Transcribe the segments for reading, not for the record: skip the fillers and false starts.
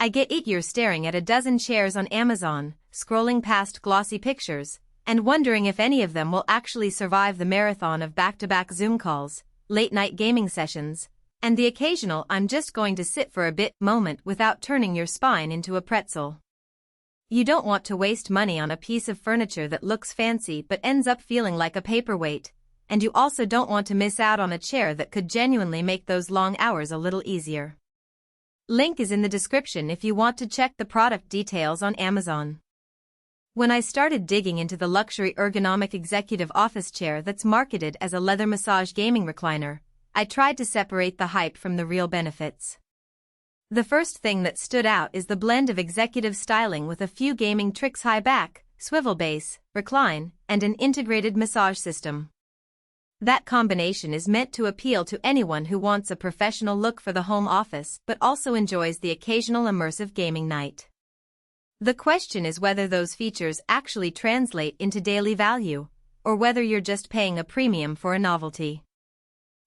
I get you're staring at a dozen chairs on Amazon, scrolling past glossy pictures, and wondering if any of them will actually survive the marathon of back-to-back Zoom calls, late-night gaming sessions, and the occasional "I'm just going to sit for a bit" moment without turning your spine into a pretzel. You don't want to waste money on a piece of furniture that looks fancy but ends up feeling like a paperweight, and you also don't want to miss out on a chair that could genuinely make those long hours a little easier. Link is in the description if you want to check the product details on Amazon. When I started digging into the luxury ergonomic executive office chair that's marketed as a leather massage gaming recliner, I tried to separate the hype from the real benefits. The first thing that stood out is the blend of executive styling with a few gaming tricks: high back, swivel base, recline, and an integrated massage system. That combination is meant to appeal to anyone who wants a professional look for the home office but also enjoys the occasional immersive gaming night. The question is whether those features actually translate into daily value, or whether you're just paying a premium for a novelty.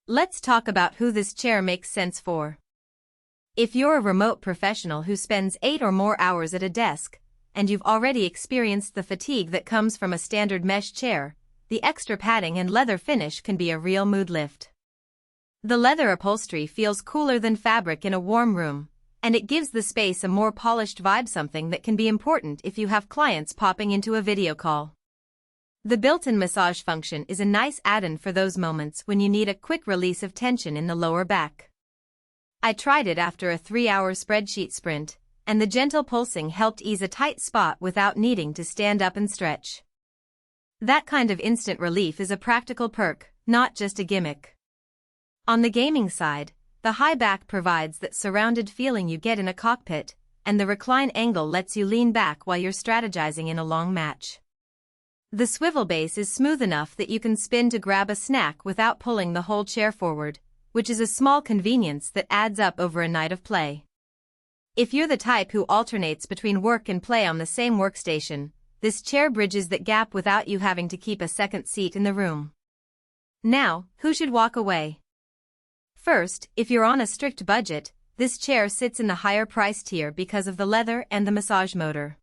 Let's talk about who this chair makes sense for. If you're a remote professional who spends 8 or more hours at a desk, and you've already experienced the fatigue that comes from a standard mesh chair, the extra padding and leather finish can be a real mood lift. The leather upholstery feels cooler than fabric in a warm room, and it gives the space a more polished vibe, something that can be important if you have clients popping into a video call. The built-in massage function is a nice add-on for those moments when you need a quick release of tension in the lower back. I tried it after a 3-hour spreadsheet sprint, and the gentle pulsing helped ease a tight spot without needing to stand up and stretch. That kind of instant relief is a practical perk, not just a gimmick. On the gaming side, the high back provides that surrounded feeling you get in a cockpit, and the recline angle lets you lean back while you're strategizing in a long match. The swivel base is smooth enough that you can spin to grab a snack without pulling the whole chair forward, which is a small convenience that adds up over a night of play. If you're the type who alternates between work and play on the same workstation, this chair bridges that gap without you having to keep a second seat in the room. Now, who should walk away? First, if you're on a strict budget, this chair sits in the higher price tier because of the leather and the massage motor.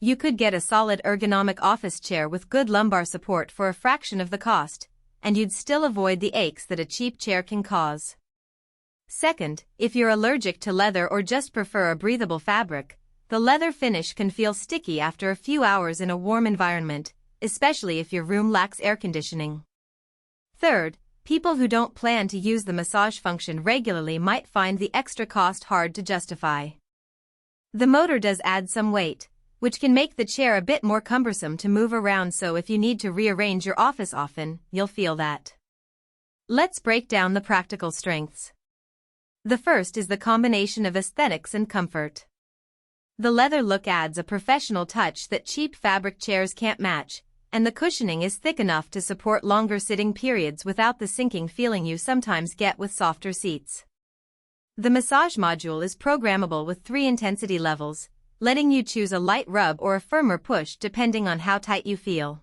You could get a solid ergonomic office chair with good lumbar support for a fraction of the cost, and you'd still avoid the aches that a cheap chair can cause. Second, if you're allergic to leather or just prefer a breathable fabric, the leather finish can feel sticky after a few hours in a warm environment, especially if your room lacks air conditioning. Third, people who don't plan to use the massage function regularly might find the extra cost hard to justify. The motor does add some weight, which can make the chair a bit more cumbersome to move around, so if you need to rearrange your office often, you'll feel that. Let's break down the practical strengths. The first is the combination of aesthetics and comfort. The leather look adds a professional touch that cheap fabric chairs can't match, and the cushioning is thick enough to support longer sitting periods without the sinking feeling you sometimes get with softer seats. The massage module is programmable with 3 intensity levels, letting you choose a light rub or a firmer push depending on how tight you feel.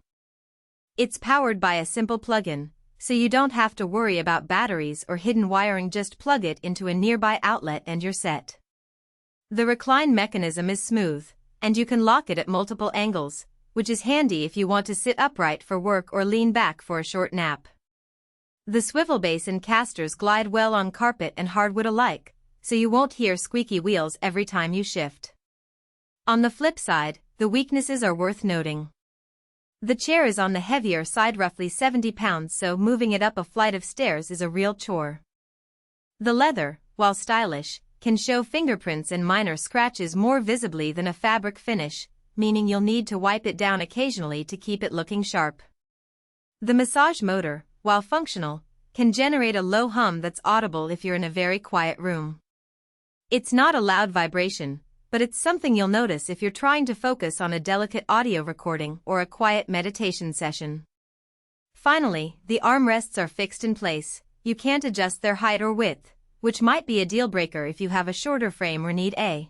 It's powered by a simple plug-in, so you don't have to worry about batteries or hidden wiring. Just plug it into a nearby outlet and you're set. The recline mechanism is smooth, and you can lock it at multiple angles, which is handy if you want to sit upright for work or lean back for a short nap. The swivel base and casters glide well on carpet and hardwood alike, so you won't hear squeaky wheels every time you shift. On the flip side, the weaknesses are worth noting. The chair is on the heavier side, roughly 70 pounds, so moving it up a flight of stairs is a real chore. The leather, while stylish, can show fingerprints and minor scratches more visibly than a fabric finish, meaning you'll need to wipe it down occasionally to keep it looking sharp. The massage motor, while functional, can generate a low hum that's audible if you're in a very quiet room. It's not a loud vibration, but it's something you'll notice if you're trying to focus on a delicate audio recording or a quiet meditation session. Finally, the armrests are fixed in place. You can't adjust their height or width, which might be a deal breaker if you have a shorter frame or need a